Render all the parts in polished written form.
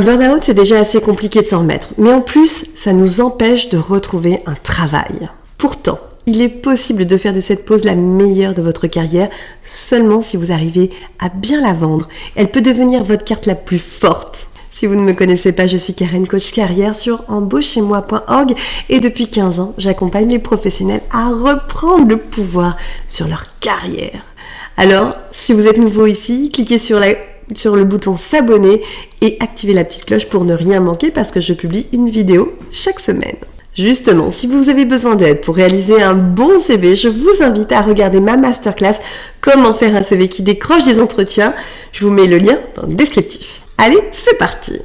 Un burn-out, c'est déjà assez compliqué de s'en remettre, mais en plus, ça nous empêche de retrouver un travail. Pourtant, il est possible de faire de cette pause la meilleure de votre carrière seulement si vous arrivez à bien la vendre. Elle peut devenir votre carte la plus forte. Si vous ne me connaissez pas, je suis Karen, coach carrière sur embauche-chez-moi.org et depuis 15 ans, j'accompagne les professionnels à reprendre le pouvoir sur leur carrière. Alors, si vous êtes nouveau ici, cliquez sur le bouton s'abonner et activez la petite cloche pour ne rien manquer parce que je publie une vidéo chaque semaine. Justement, si vous avez besoin d'aide pour réaliser un bon CV, je vous invite à regarder ma masterclass Comment faire un CV qui décroche des entretiens. Je vous mets le lien dans le descriptif. Allez, c'est parti!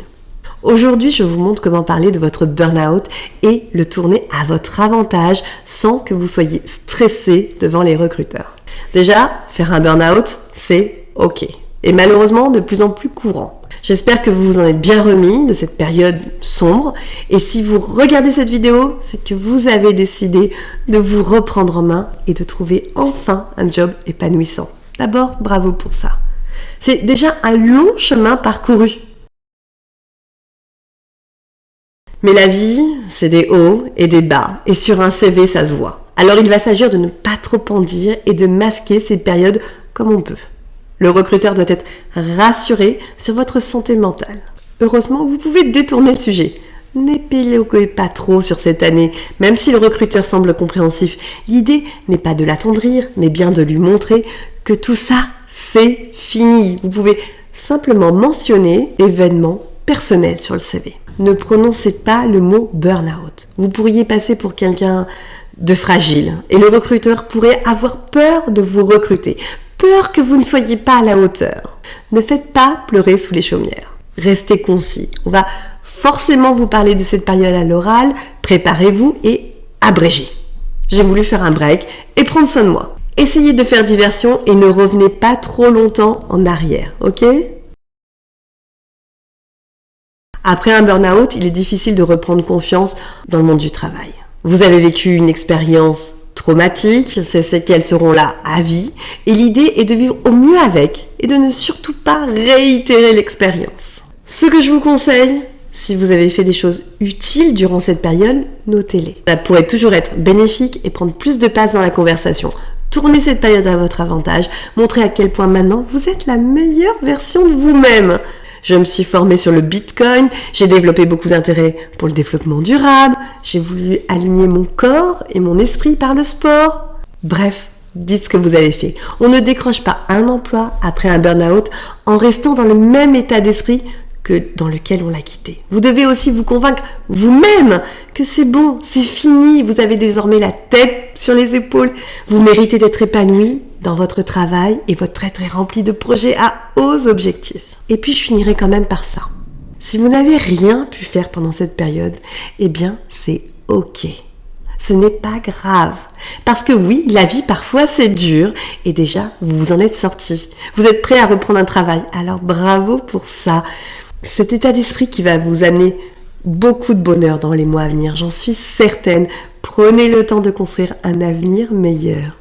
Aujourd'hui, je vous montre comment parler de votre burn-out et le tourner à votre avantage sans que vous soyez stressé devant les recruteurs. Déjà, faire un burn-out, c'est OK. Et malheureusement, de plus en plus courant. J'espère que vous vous en êtes bien remis de cette période sombre. Et si vous regardez cette vidéo, c'est que vous avez décidé de vous reprendre en main et de trouver enfin un job épanouissant. D'abord, bravo pour ça. C'est déjà un long chemin parcouru. Mais la vie, c'est des hauts et des bas. Et sur un CV, ça se voit. Alors il va s'agir de ne pas trop en dire et de masquer ces périodes comme on peut. Le recruteur doit être rassuré sur votre santé mentale. Heureusement, vous pouvez détourner le sujet. N'épiloguez pas trop sur cette année, même si le recruteur semble compréhensif. L'idée n'est pas de l'attendrir, mais bien de lui montrer que tout ça, c'est fini. Vous pouvez simplement mentionner événements personnels sur le CV. Ne prononcez pas le mot burn-out. Vous pourriez passer pour quelqu'un de fragile et le recruteur pourrait avoir peur de vous recruter. Peur que vous ne soyez pas à la hauteur. Ne faites pas pleurer sous les chaumières. Restez concis. On va forcément vous parler de cette période à l'oral. Préparez-vous et abrégez. J'ai voulu faire un break et prendre soin de moi. Essayez de faire diversion et ne revenez pas trop longtemps en arrière, ok ? Après un burn-out, il est difficile de reprendre confiance dans le monde du travail. Vous avez vécu une expérience traumatique, ces séquelles seront là à vie et l'idée est de vivre au mieux avec et de ne surtout pas réitérer l'expérience. Ce que je vous conseille, si vous avez fait des choses utiles durant cette période, notez-les. Ça pourrait toujours être bénéfique et prendre plus de place dans la conversation. Tournez cette période à votre avantage, montrez à quel point maintenant vous êtes la meilleure version de vous-même. Je me suis formée sur le Bitcoin, j'ai développé beaucoup d'intérêt pour le développement durable, j'ai voulu aligner mon corps et mon esprit par le sport. Bref, dites ce que vous avez fait. On ne décroche pas un emploi après un burn-out en restant dans le même état d'esprit que dans lequel on l'a quitté. Vous devez aussi vous convaincre vous-même que c'est bon, c'est fini, vous avez désormais la tête sur les épaules, vous méritez d'être épanoui dans votre travail et votre être est rempli de projets à hauts objectifs. Et puis je finirai quand même par ça. Si vous n'avez rien pu faire pendant cette période, eh bien c'est OK. Ce n'est pas grave. Parce que oui, la vie parfois c'est dur et déjà vous vous en êtes sorti. Vous êtes prêt à reprendre un travail. Alors bravo pour ça. Cet état d'esprit qui va vous amener beaucoup de bonheur dans les mois à venir, j'en suis certaine. Prenez le temps de construire un avenir meilleur.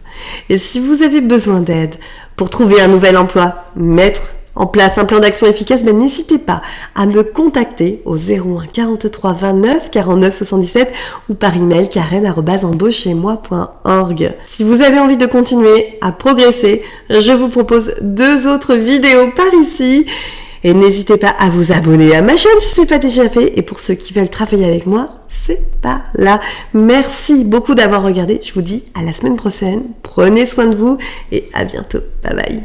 Et si vous avez besoin d'aide pour trouver un nouvel emploi, mettre en place un plan d'action efficace, n'hésitez pas à me contacter au 01 43 29 49 77 ou par email karen@embauche-chez-moi.org. Si vous avez envie de continuer à progresser, je vous propose 2 autres vidéos par ici. Et n'hésitez pas à vous abonner à ma chaîne si ce n'est pas déjà fait. Et pour ceux qui veulent travailler avec moi, c'est par là. Merci beaucoup d'avoir regardé. Je vous dis à la semaine prochaine. Prenez soin de vous et à bientôt. Bye bye.